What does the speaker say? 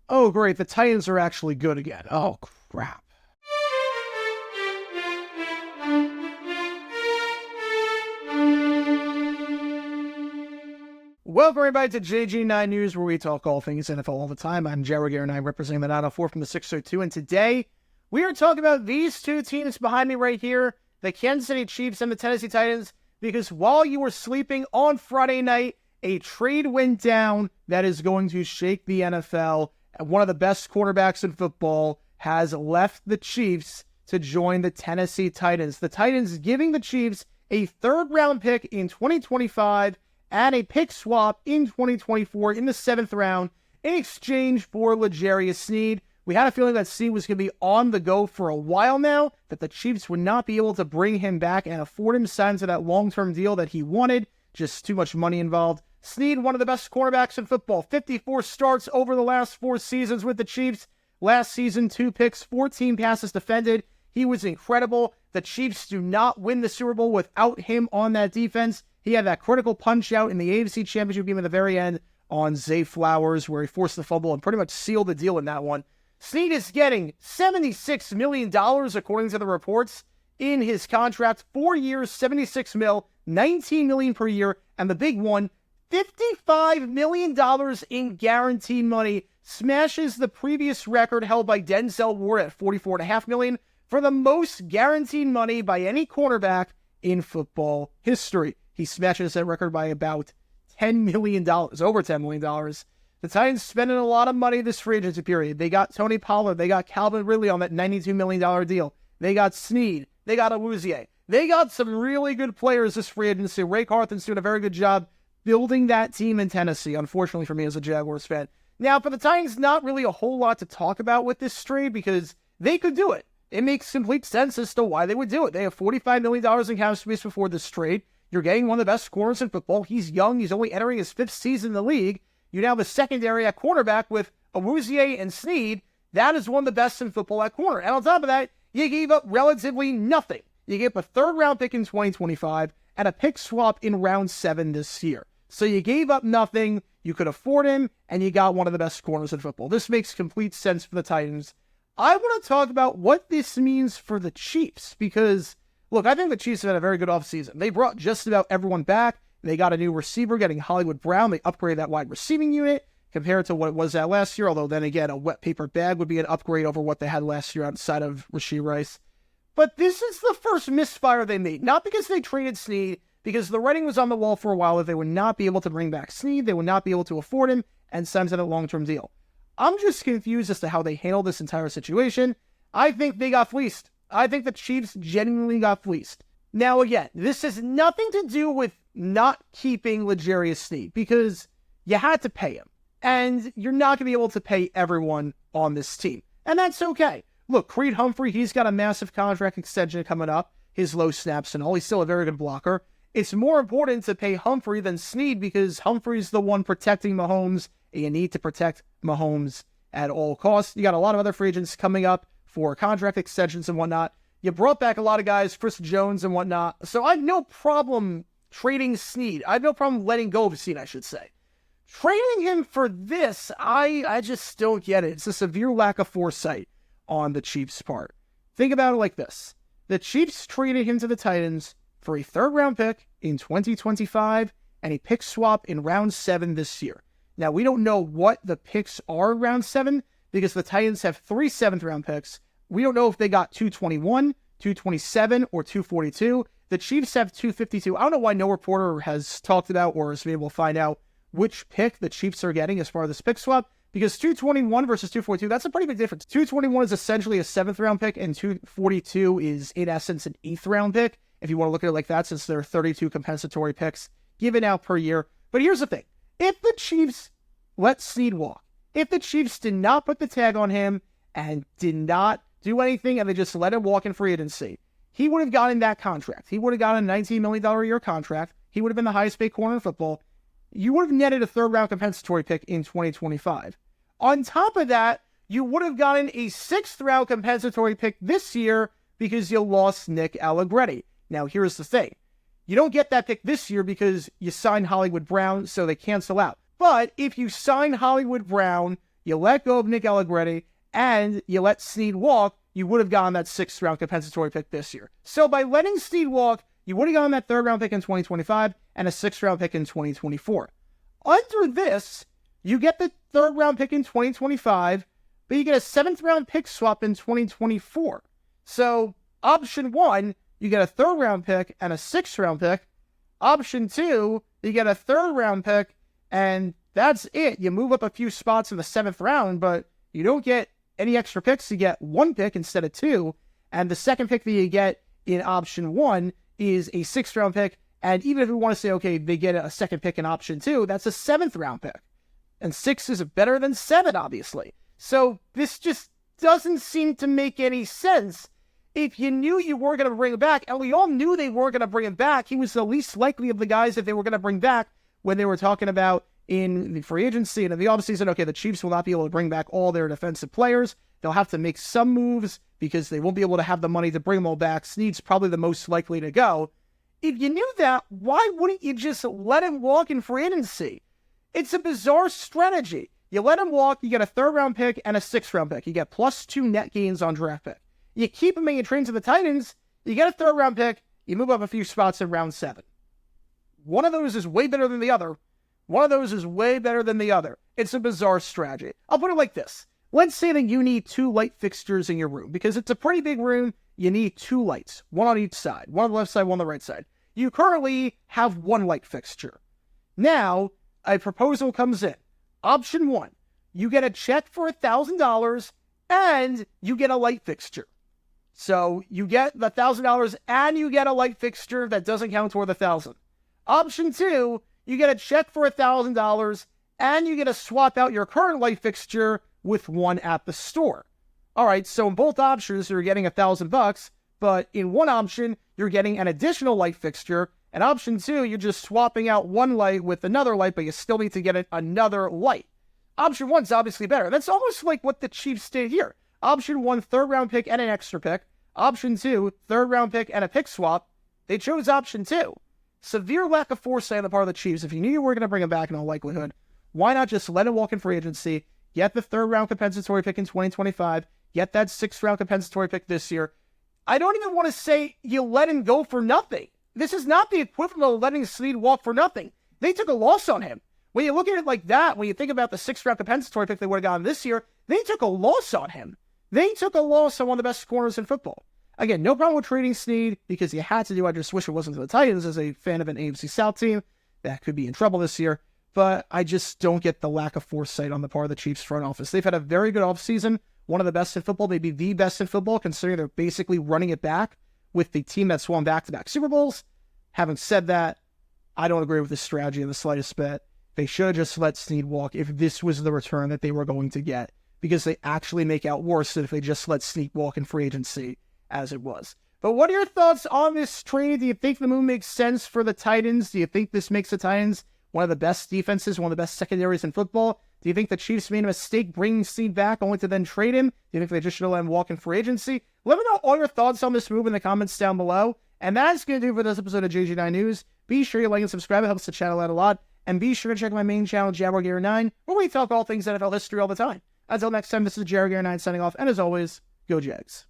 Oh, great. The Titans are actually good again. Oh, crap. Welcome, everybody, to JG9 News, where we talk all things NFL all the time. I'm Jared Gare, and I'm representing the 904 from the 602. And today, we are talking about these two teams behind me right here, the Kansas City Chiefs and the Tennessee Titans, because while you were sleeping on Friday night, a trade went down that is going to shake the NFL. One of the best quarterbacks in football has left the Chiefs to join the Tennessee Titans. The Titans giving the Chiefs a third-round pick in 2025 and a pick swap in 2024 in the 7th round in exchange for L'Jarius Sneed. We had a feeling that Sneed was going to be on the go for a while now, that the Chiefs would not be able to bring him back and afford him sign to that long-term deal that he wanted. Just too much money involved. Sneed, one of the best cornerbacks in football. 54 starts over the last 4 seasons with the Chiefs. Last season, 2 picks, 14 passes defended. He was incredible. The Chiefs do not win the Super Bowl without him on that defense. He had that critical punch out in the AFC Championship game at the very end on Zay Flowers, where he forced the fumble and pretty much sealed the deal in that one. Sneed is getting $76 million, according to the reports, in his contract. 4 years, $76 million, $19 million per year, and the big one, $55 million in guaranteed money, smashes the previous record held by Denzel Ward at $44.5 million for the most guaranteed money by any cornerback in football history. He smashes that record by about $10 million, over $10 million. The Titans spending a lot of money this free agency period. They got Tony Pollard. They got Calvin Ridley on that $92 million deal. They got Sneed. They got Awuzie. They got some really good players this free agency. Ray Carthen's doing a very good job building that team in Tennessee, unfortunately for me as a Jaguars fan. Now, for the Titans, not really a whole lot to talk about with this trade because they could do it. It makes complete sense as to why they would do it. They have $45 million in cap space before this trade. You're getting one of the best corners in football. He's young. He's only entering his 5th season in the league. You now have a secondary at cornerback with Awuzie and Sneed. That is one of the best in football at corner. And on top of that, you gave up relatively nothing. You gave up a 3rd-round pick in 2025 and a pick swap in round 7 this year. So you gave up nothing. You could afford him, and you got one of the best corners in football. This makes complete sense for the Titans. I want to talk about what this means for the Chiefs because, look, I think the Chiefs have had a very good offseason. They brought just about everyone back. They got a new receiver, getting Hollywood Brown. They upgraded that wide receiving unit compared to what it was at last year, although then again, a wet paper bag would be an upgrade over what they had last year outside of Rashee Rice. But this is the first misfire they made, not because they traded Sneed, because the writing was on the wall for a while that they would not be able to bring back Sneed, they would not be able to afford him, and sign him a long-term deal. I'm just confused as to how they handled this entire situation. I think they got fleeced. I think the Chiefs genuinely got fleeced. Now, again, this has nothing to do with not keeping L'Jarius Sneed, because you had to pay him, and you're not going to be able to pay everyone on this team, and that's okay. Look, Creed Humphrey, he's got a massive contract extension coming up, his low snaps and all. He's still a very good blocker. It's more important to pay Humphrey than Sneed because Humphrey's the one protecting Mahomes, and you need to protect Mahomes at all costs. You got a lot of other free agents coming up for contract extensions and whatnot. You brought back a lot of guys, Chris Jones and whatnot. So I have no problem trading Sneed. I have no problem letting go of Sneed, I should say. Trading him for this, I just don't get it. It's a severe lack of foresight on the Chiefs' part. Think about it like this. The Chiefs traded him to the Titans for a 3rd-round pick in 2025 and a pick swap in round 7 this year. Now, we don't know what the picks are in round 7 because the Titans have 3 7th-round picks. We don't know if they got 221, 227, or 242. The Chiefs have 252. I don't know why no reporter has talked about or has been able to find out which pick the Chiefs are getting as far as this pick swap, because 221 versus 242, that's a pretty big difference. 221 is essentially a 7th-round pick, and 242 is, in essence, an 8th-round pick, if you want to look at it like that, since there are 32 compensatory picks given out per year. But here's the thing. If the Chiefs let Sneed walk, if the Chiefs did not put the tag on him and did not do anything and they just let him walk in free agency, he would have gotten that contract. He would have gotten a $19 million a year contract. He would have been the highest paid corner in football. You would have netted a 3rd-round compensatory pick in 2025. On top of that, you would have gotten a 6th-round compensatory pick this year because you lost Nick Allegretti. Now, here's the thing. You don't get that pick this year because you signed Hollywood Brown, so they cancel out. But if you sign Hollywood Brown, you let go of Nick Allegretti, and you let Sneed walk, you would have gotten that 6th-round compensatory pick this year. So by letting Sneed walk, you would have gotten that 3rd-round pick in 2025 and a 6th-round pick in 2024. Under this, you get the 3rd-round pick in 2025, but you get a 7th-round pick swap in 2024. So option 1, you get a 3rd-round pick and a 6th-round pick. Option 2, you get a 3rd-round pick, and that's it. You move up a few spots in the 7th round, but you don't get any extra picks. You get 1 pick instead of 2, and the 2nd pick that you get in option 1 is a 6th-round pick, and even if we want to say, okay, they get a 2nd pick in option 2, that's a 7th-round pick. And 6 is better than 7, obviously. So this just doesn't seem to make any sense. If you knew you weren't going to bring him back, and we all knew they weren't going to bring him back, he was the least likely of the guys that they were going to bring back when they were talking about in the free agency and in the offseason. Okay, the Chiefs will not be able to bring back all their defensive players. They'll have to make some moves because they won't be able to have the money to bring them all back. Sneed's probably the most likely to go. If you knew that, why wouldn't you just let him walk in free agency? It's a bizarre strategy. You let him walk, you get a 3rd-round pick and a 6th-round pick. You get +2 net gains on draft pick. You keep him and you trade to the Titans, you get a 3rd-round pick, you move up a few spots in round 7. One of those is way better than the other. One of those is way better than the other. It's a bizarre strategy. I'll put it like this. Let's say that you need 2 light fixtures in your room, because it's a pretty big room. You need 2 lights, one on each side, one on the left side, one on the right side. You currently have 1 light fixture. Now, a proposal comes in. Option 1, you get a check for $1,000 and you get a light fixture. So you get the $1,000 and you get a light fixture that doesn't count toward the $1,000. Option 2, you get a check for $1,000 and you get to swap out your current light fixture with one at the store. All right, so in both options, you're getting $1,000, but in one option, you're getting an additional light fixture. And option 2, you're just swapping out one light with another light, but you still need to get another light. Option 1 is obviously better. That's almost like what the Chiefs did here. Option 1, 3rd-round pick and an extra pick. Option 2, 3rd-round pick and a pick swap. They chose option 2. Severe lack of foresight on the part of the Chiefs. If you knew you were going to bring him back in all likelihood, why not just let him walk in free agency, get the 3rd-round compensatory pick in 2025, get that 6th-round compensatory pick this year? I don't even want to say you let him go for nothing. This is not the equivalent of letting Sneed walk for nothing. They took a loss on him. When you look at it like that, when you think about the 6th-round compensatory pick they would have gotten this year, they took a loss on him. They took a loss on one of the best corners in football. Again, no problem with trading Sneed because you had to do. I just wish it wasn't to the Titans as a fan of an AFC South team that could be in trouble this year. But I just don't get the lack of foresight on the part of the Chiefs front office. They've had a very good offseason, one of the best in football, maybe the best in football, considering they're basically running it back with the team that's won back-to-back Super Bowls. Having said that, I don't agree with this strategy in the slightest bit. They should have just let Sneed walk if this was the return that they were going to get, because they actually make out worse than if they just let Sneed walk in free agency as it was. But what are your thoughts on this trade? Do you think the move makes sense for the Titans? Do you think this makes the Titans one of the best defenses, one of the best secondaries in football? Do you think the Chiefs made a mistake bringing Sneed back only to then trade him? Do you think they just should have let him walk in free agency? Let me know all your thoughts on this move in the comments down below. And that's going to do for this episode of JG9 News. Be sure you like and subscribe. It helps the channel out a lot. And be sure to check my main channel, JaguarGator9, where we talk all things NFL history all the time. Until next time, this is JaguarGator9 signing off. And as always, go Jags.